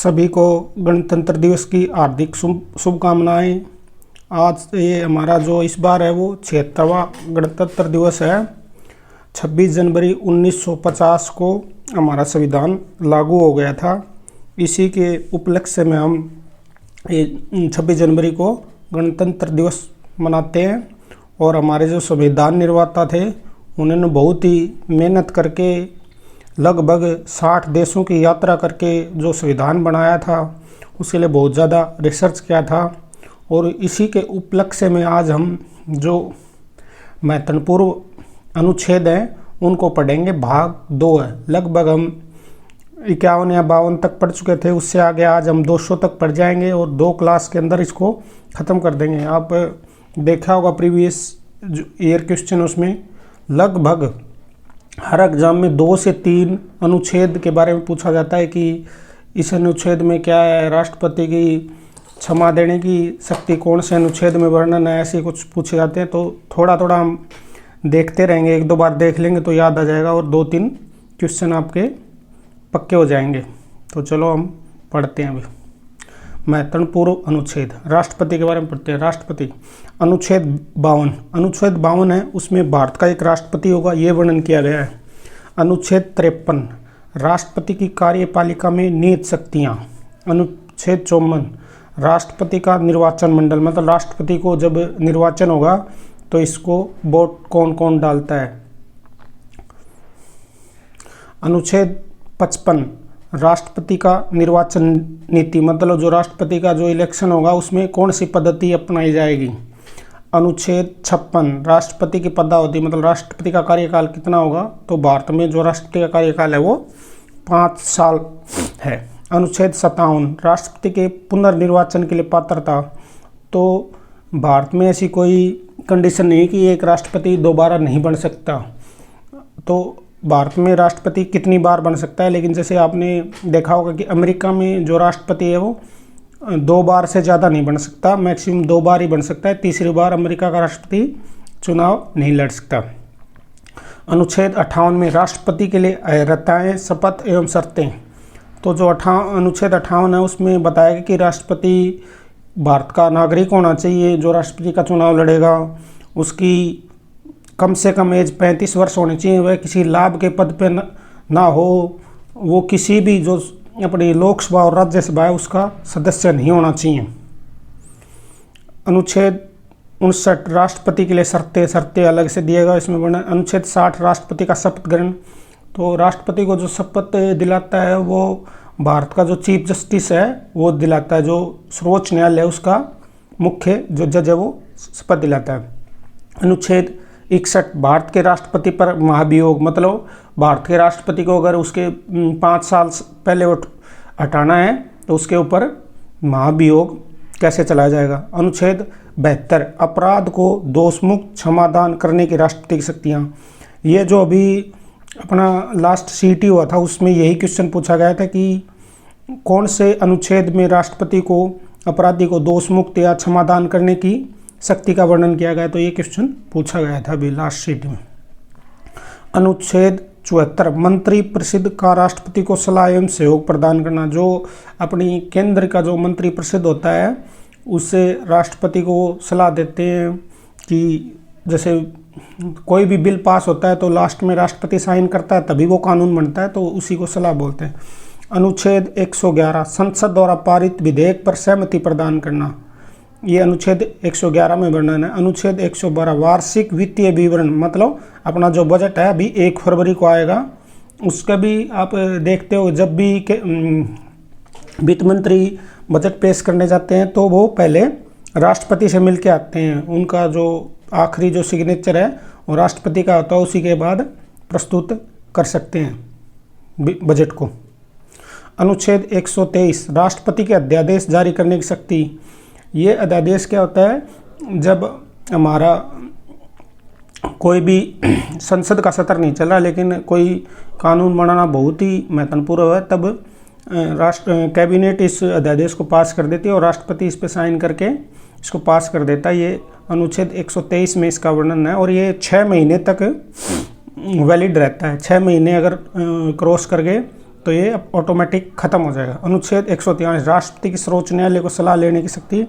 सभी को गणतंत्र दिवस की हार्दिक शुभकामनाएं। आज ये हमारा जो इस बार है वो 76वां गणतंत्र दिवस है। 26 जनवरी 1950 को हमारा संविधान लागू हो गया था। इसी के उपलक्ष्य में हम 26 जनवरी को गणतंत्र दिवस मनाते हैं। और हमारे जो संविधान निर्माता थे उन्होंने बहुत ही मेहनत करके लगभग 60 देशों की यात्रा करके जो संविधान बनाया था उसके लिए बहुत ज़्यादा रिसर्च किया था। और इसी के उपलक्ष्य में आज हम जो महत्वपूर्ण अनुच्छेद हैं उनको पढ़ेंगे। भाग 2 है। लगभग हम 51 या 52 तक पढ़ चुके थे, उससे आगे आज हम 200 तक पढ़ जाएंगे और 2 क्लास के अंदर इसको ख़त्म कर देंगे। आप देखा होगा प्रीवियस ईयर क्वेश्चन, उसमें लगभग हर एग्जाम में 2 से 3 अनुच्छेद के बारे में पूछा जाता है कि इस अनुच्छेद में क्या है, राष्ट्रपति की क्षमा देने की शक्ति कौन से अनुच्छेद में वर्णन है, ऐसे कुछ पूछे जाते हैं। तो थोड़ा थोड़ा हम देखते रहेंगे, 1-2 बार देख लेंगे तो याद आ जाएगा और 2-3 क्वेश्चन आपके पक्के हो जाएंगे। तो चलो हम पढ़ते हैं। अभी महत्वपूर्ण अनुच्छेद राष्ट्रपति के बारे में पढ़ते हैं। राष्ट्रपति अनुच्छेद 52 है, उसमें भारत का एक राष्ट्रपति होगा, ये वर्णन किया गया है। अनुच्छेद 53 राष्ट्रपति की कार्यपालिका में निहित शक्तियाँ। अनुच्छेद 54 राष्ट्रपति का निर्वाचन मंडल, मतलब राष्ट्रपति को जब निर्वाचन होगा तो इसको वोट कौन कौन डालता है। अनुच्छेद 55 राष्ट्रपति का निर्वाचन नीति, मतलब जो राष्ट्रपति का जो इलेक्शन होगा उसमें कौन सी पद्धति अपनाई जाएगी। अनुच्छेद 56 राष्ट्रपति की पदावधि, मतलब राष्ट्रपति का कार्यकाल कितना होगा। तो भारत में जो राष्ट्रपति का कार्यकाल है वो 5 साल है। अनुच्छेद 57 राष्ट्रपति के पुनर्निर्वाचन के लिए पात्रता। तो भारत में ऐसी कोई कंडीशन नहीं कि एक राष्ट्रपति दोबारा नहीं बन सकता। तो भारत में राष्ट्रपति कितनी बार बन सकता है, लेकिन जैसे आपने देखा होगा कि अमेरिका में जो राष्ट्रपति है वो 2 बार से ज़्यादा नहीं बन सकता, मैक्सिमम 2 बार ही बन सकता है। तीसरी बार अमेरिका का राष्ट्रपति चुनाव नहीं लड़ सकता। अनुच्छेद 58 में राष्ट्रपति के लिए अहर्ताएँ, शपथ एवं शर्तें। तो जो अनुच्छेद 58 है उसमें बताया गया कि राष्ट्रपति भारत का नागरिक होना चाहिए। जो राष्ट्रपति का चुनाव लड़ेगा उसकी कम से कम एज 35 वर्ष होनी चाहिए। वह किसी लाभ के पद पे ना हो, वो किसी भी जो अपनी लोकसभा और राज्यसभा है उसका सदस्य नहीं होना चाहिए। अनुच्छेद 59 राष्ट्रपति के लिए शर्तें अलग से दिएगा, इसमें वर्णन। अनुच्छेद 60 राष्ट्रपति का शपथ ग्रहण। तो राष्ट्रपति को जो शपथ दिलाता है वो भारत का जो चीफ जस्टिस है वो दिलाता है, जो सर्वोच्च न्यायालय है उसका मुख्य जो जज है वो शपथ दिलाता है। अनुच्छेद 61 भारत के राष्ट्रपति पर महाभियोग, मतलब भारत के राष्ट्रपति को अगर उसके 5 साल पहले हटाना है तो उसके ऊपर महाभियोग कैसे चलाया जाएगा। अनुच्छेद 72 अपराध को दोषमुक्त क्षमादान करने की राष्ट्रपति की शक्तियाँ। ये जो अभी अपना लास्ट CT हुआ था उसमें यही क्वेश्चन पूछा गया था कि कौन से अनुच्छेद में राष्ट्रपति को अपराधी को दोषमुक्त या क्षमादान करने की शक्ति का वर्णन किया गया। तो ये क्वेश्चन पूछा गया था अभी लास्ट CT में। अनुच्छेद 74 मंत्री परिषद का राष्ट्रपति को सलाह एवं सहयोग प्रदान करना। जो अपनी केंद्र का जो मंत्री परिषद होता है उससे राष्ट्रपति को सलाह देते हैं कि जैसे कोई भी बिल पास होता है तो लास्ट में राष्ट्रपति साइन करता है तभी वो कानून बनता है, तो उसी को सलाह बोलते हैं। अनुच्छेद 111 संसद द्वारा पारित विधेयक पर सहमति प्रदान करना। ये अनुच्छेद 111 में वर्णन है। अनुच्छेद 112 वार्षिक वित्तीय विवरण, मतलब अपना जो बजट है अभी 1 फरवरी को आएगा, उसका भी आप देखते हो जब भी वित्त मंत्री बजट पेश करने जाते हैं तो वो पहले राष्ट्रपति से मिल के आते हैं। उनका जो आखिरी जो सिग्नेचर है वो राष्ट्रपति का होता है, उसी के बाद प्रस्तुत कर सकते हैं बजट को। अनुच्छेद 123 राष्ट्रपति के अध्यादेश जारी करने की शक्ति। ये अध्यादेश क्या होता है, जब हमारा कोई भी संसद का सत्र नहीं चल रहा लेकिन कोई कानून बनाना बहुत ही महत्वपूर्ण है, तब कैबिनेट इस अध्यादेश को पास कर देती है और राष्ट्रपति इस पर साइन करके इसको पास कर देता है। ये अनुच्छेद 123 में इसका वर्णन है और ये 6 महीने तक वैलिड रहता है। 6 महीने अगर क्रॉस करके तो ये ऑटोमेटिक खत्म हो जाएगा। अनुच्छेद 143 राष्ट्रपति की सर्वोच्च न्यायालय को सलाह लेने की शक्ति।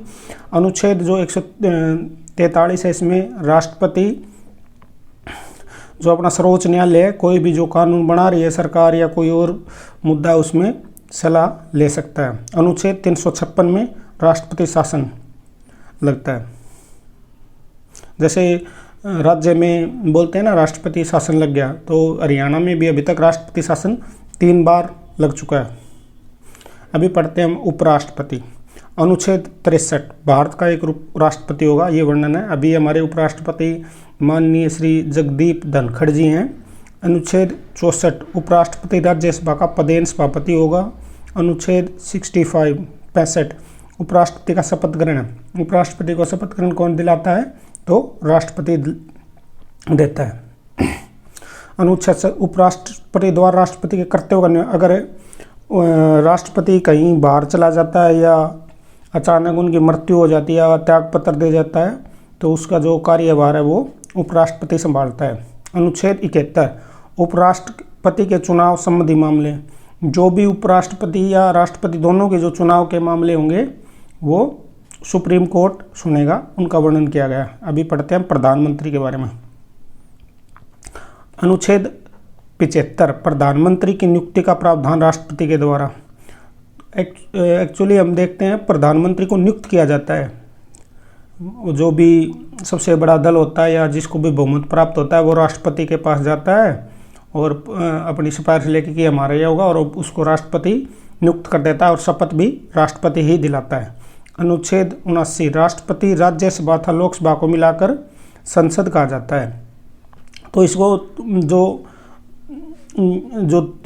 अनुच्छेद जो 143 है, इसमें राष्ट्रपति जो अपना सर्वोच्च न्यायालय है, कोई भी जो कानून बना रही है सरकार या कोई और मुद्दा, उसमें सलाह ले सकता है। अनुच्छेद 356 में राष्ट्रपति शासन लगता है। जैसे राज्य में बोलते हैं ना राष्ट्रपति शासन लग गया, तो हरियाणा में भी अभी तक राष्ट्रपति शासन 3 बार लग चुका है। अभी पढ़ते हैं हम उपराष्ट्रपति। अनुच्छेद 63 भारत का एक राष्ट्रपति होगा, ये वर्णन है। अभी हमारे उपराष्ट्रपति माननीय श्री जगदीप धनखड़ जी हैं। अनुच्छेद 64 उपराष्ट्रपति राज्यसभा का पदेन सभापति होगा। अनुच्छेद 65 उपराष्ट्रपति का शपथ ग्रहण। उपराष्ट्रपति को शपथ ग्रहण कौन दिलाता है? तो राष्ट्रपति देता है। अनुच्छेद उपराष्ट्रपति द्वारा राष्ट्रपति के कर्तव्य का, अगर राष्ट्रपति कहीं बाहर चला जाता है या अचानक उनकी मृत्यु हो जाती है या त्यागपत्र दे जाता है, तो उसका जो कार्यभार है वो उपराष्ट्रपति संभालता है। अनुच्छेद 71 उपराष्ट्रपति के चुनाव संबंधी मामले। जो भी उपराष्ट्रपति या राष्ट्रपति दोनों के जो चुनाव के मामले होंगे वो सुप्रीम कोर्ट सुनेगा, उनका वर्णन किया गया। अभी पढ़ते हैं प्रधानमंत्री के बारे में। अनुच्छेद 75 प्रधानमंत्री की नियुक्ति का प्रावधान राष्ट्रपति के द्वारा। एक्चुअली हम देखते हैं प्रधानमंत्री को नियुक्त किया जाता है, जो भी सबसे बड़ा दल होता है या जिसको भी बहुमत प्राप्त होता है वो राष्ट्रपति के पास जाता है और अपनी सिफारिश लेके कि हमारा यह होगा, और उसको राष्ट्रपति नियुक्त कर देता है और शपथ भी राष्ट्रपति ही दिलाता है। अनुच्छेद 79 राष्ट्रपति राज्यसभा तथा लोकसभा को मिलाकर संसद कहा जाता है। तो इसको जो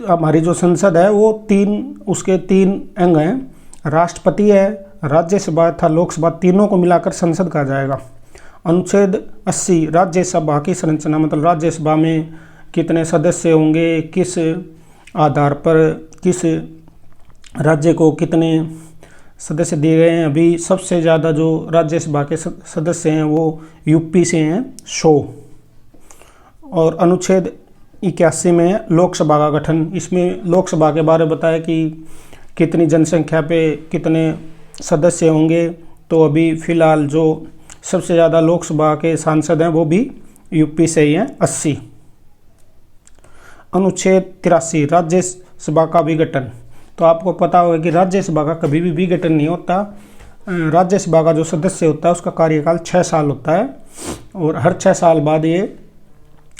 हमारी जो संसद है वो उसके तीन अंग हैं, राष्ट्रपति है, राज्यसभा तथा लोकसभा, तीनों को मिलाकर संसद कहा जाएगा। अनुच्छेद 80 राज्यसभा की संरचना, मतलब राज्यसभा में कितने सदस्य होंगे, किस आधार पर किस राज्य को कितने सदस्य दिए गए हैं। अभी सबसे ज़्यादा जो राज्यसभा के सदस्य हैं वो यूपी से हैं 100। और अनुच्छेद 81 में लोकसभा का गठन। इसमें लोकसभा के बारे में बताया कि कितनी जनसंख्या पे कितने सदस्य होंगे। तो अभी फ़िलहाल जो सबसे ज़्यादा लोकसभा के सांसद हैं वो भी यूपी से ही हैं, 80। अनुच्छेद 83 राज्यसभा का विघटन। तो आपको पता होगा कि राज्यसभा का कभी भी विघटन नहीं होता। राज्यसभा का जो सदस्य होता है उसका कार्यकाल 6 साल होता है और हर 6 साल बाद ये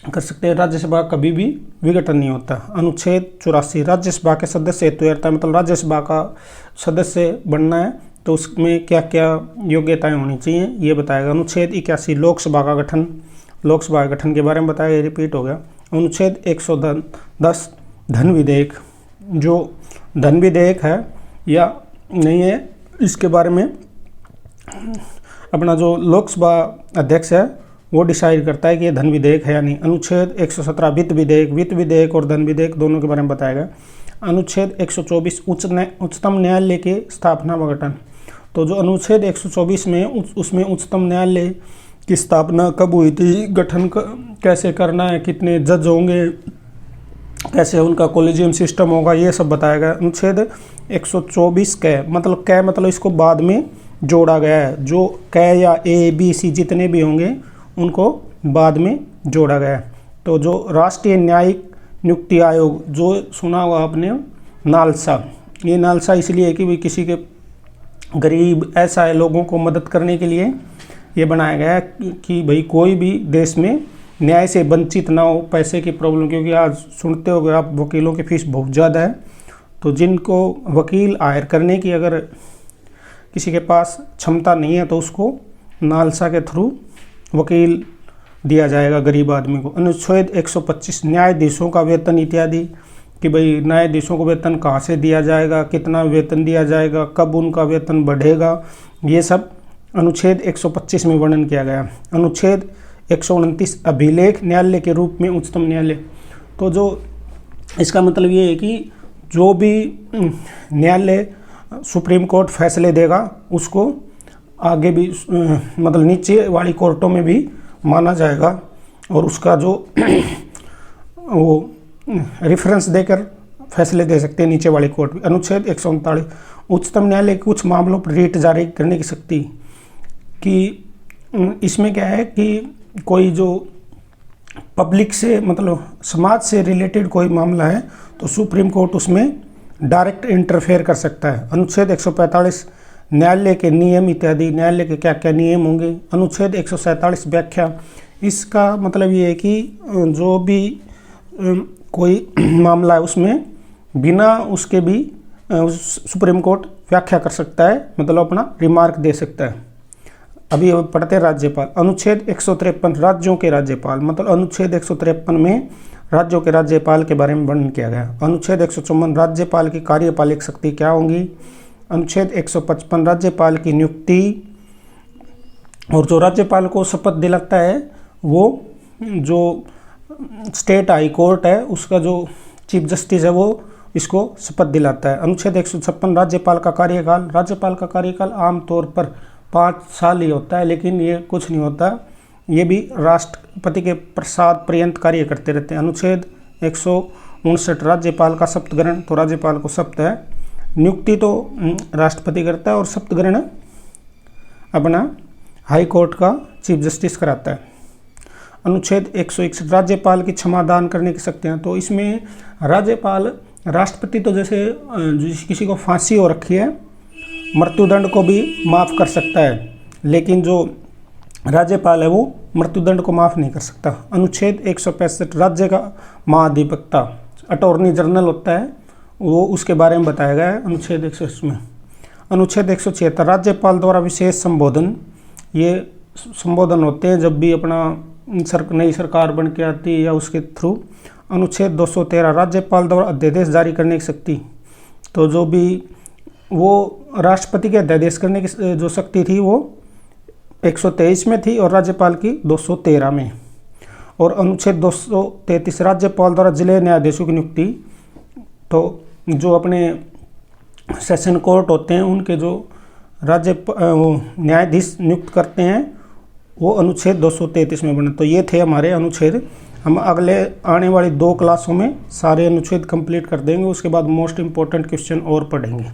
कर सकते हैं। राज्यसभा कभी भी विघटन नहीं होता। अनुच्छेद 84 राज्यसभा के सदस्य हेतु, मतलब राज्यसभा का सदस्य बनना है तो उसमें क्या क्या योग्यताएं होनी चाहिए ये बताएगा। अनुच्छेद 81 लोकसभा का गठन। लोकसभा के गठन के बारे में बताया, ये रिपीट हो गया। अनुच्छेद 110 धन विधेयक। जो धन विधेयक है या नहीं है इसके बारे में अपना जो लोकसभा अध्यक्ष है वो डिसाइड करता है कि ये धन विधेयक है या नहीं। अनुच्छेद 117 वित्त विधेयक और धन विधेयक दोनों के बारे में बताएगा। अनुच्छेद 124 उच्चतम न्यायालय की स्थापना व गठन। तो जो अनुच्छेद 124 में उसमें उच्चतम न्यायालय की स्थापना कब हुई थी, गठन कैसे करना है, कितने जज होंगे, कैसे उनका कॉलेजियम सिस्टम होगा, ये सब बताएगा। अनुच्छेद 124 कै मतलब इसको बाद में जोड़ा गया है। जो कै या ए बी सी जितने भी होंगे उनको बाद में जोड़ा गया है। तो जो राष्ट्रीय न्यायिक नियुक्ति आयोग, जो सुना होगा आपने नालसा, ये नालसा इसलिए है कि भाई किसी के गरीब ऐसा है लोगों को मदद करने के लिए ये बनाया गया है कि भाई कोई भी देश में न्याय से वंचित ना हो, पैसे की प्रॉब्लम, क्योंकि आज सुनते होगे आप वकीलों की फीस बहुत ज़्यादा है। तो जिनको वकील हायर करने की अगर किसी के पास क्षमता नहीं है तो उसको नालसा के थ्रू वकील दिया जाएगा गरीब आदमी को। अनुच्छेद 125 न्यायाधीशों का वेतन इत्यादि, कि भाई न्यायाधीशों को वेतन कहाँ से दिया जाएगा, कितना वेतन दिया जाएगा, कब उनका वेतन बढ़ेगा, ये सब अनुच्छेद 125 में वर्णन किया गया। अनुच्छेद 129 अभिलेख न्यायालय के रूप में उच्चतम न्यायालय। तो जो इसका मतलब ये है कि जो भी न्यायालय सुप्रीम कोर्ट फैसले देगा उसको आगे भी मतलब नीचे वाली कोर्टों में भी माना जाएगा और उसका जो वो रेफरेंस देकर फैसले दे सकते हैं नीचे वाले कोर्ट भी। अनुच्छेद 139 उच्चतम न्यायालय के कुछ मामलों पर रीट जारी करने की शक्ति, कि इसमें क्या है कि कोई जो पब्लिक से मतलब समाज से रिलेटेड कोई मामला है तो सुप्रीम कोर्ट उसमें डायरेक्ट इंटरफेयर कर सकता है। अनुच्छेद 145 न्यायालय के नियम इत्यादि, न्यायालय के क्या क्या नियम होंगे। अनुच्छेद 147 व्याख्या, इसका मतलब ये है कि जो भी कोई मामला है उसमें बिना उसके भी सुप्रीम कोर्ट व्याख्या कर सकता है, मतलब अपना रिमार्क दे सकता है। अभी पढ़ते हैं राज्यपाल। अनुच्छेद 153 राज्यों के राज्यपाल, मतलब अनुच्छेद 153 में राज्यों के राज्यपाल के बारे में वर्णन किया गया। अनुच्छेद 154 राज्यपाल की कार्यपालिक शक्ति क्या होंगी। अनुच्छेद 155 राज्यपाल की नियुक्ति, और जो राज्यपाल को शपथ दिलाता है वो जो स्टेट हाई कोर्ट है उसका जो चीफ जस्टिस है वो इसको शपथ दिलाता है। अनुच्छेद 156 राज्यपाल का कार्यकाल, राज्यपाल का कार्यकाल आमतौर पर 5 साल ही होता है, लेकिन ये कुछ नहीं होता, ये भी राष्ट्रपति के प्रसाद पर्यंत कार्य करते रहते हैं। अनुच्छेद 159 राज्यपाल का शपथ ग्रहण, तो राज्यपाल को शपथ है, नियुक्ति तो राष्ट्रपति करता है और शपथ ग्रहण अपना हाई कोर्ट का चीफ जस्टिस कराता है। अनुच्छेद 161 राज्यपाल की क्षमादान करने की शक्तियाँ, तो इसमें राज्यपाल राष्ट्रपति तो जैसे किसी को फांसी हो रखी है मृत्युदंड को भी माफ़ कर सकता है, लेकिन जो राज्यपाल है वो मृत्युदंड को माफ़ नहीं कर सकता। अनुच्छेद 165 राज्य का महाधिवक्ता, अटॉर्नी जनरल होता है वो, उसके बारे में बताया गया है अनुच्छेद 160 में। अनुच्छेद 176 राज्यपाल द्वारा विशेष संबोधन, ये संबोधन होते हैं जब भी अपना नई सरकार बन के आती है या उसके थ्रू। अनुच्छेद 213 राज्यपाल द्वारा अध्यादेश जारी करने की शक्ति, तो जो भी वो राष्ट्रपति के अध्यादेश करने की जो शक्ति थी वो 123 में थी और राज्यपाल की 213 में। और अनुच्छेद 233 राज्यपाल द्वारा जिले न्यायाधीशों की नियुक्ति, तो जो अपने सेशन कोर्ट होते हैं उनके जो न्यायाधीश नियुक्त करते हैं वो अनुच्छेद 233 में बने। तो ये थे हमारे अनुच्छेद। हम अगले आने वाली 2 क्लासों में सारे अनुच्छेद कंप्लीट कर देंगे, उसके बाद मोस्ट इम्पोर्टेंट क्वेश्चन और पढ़ेंगे।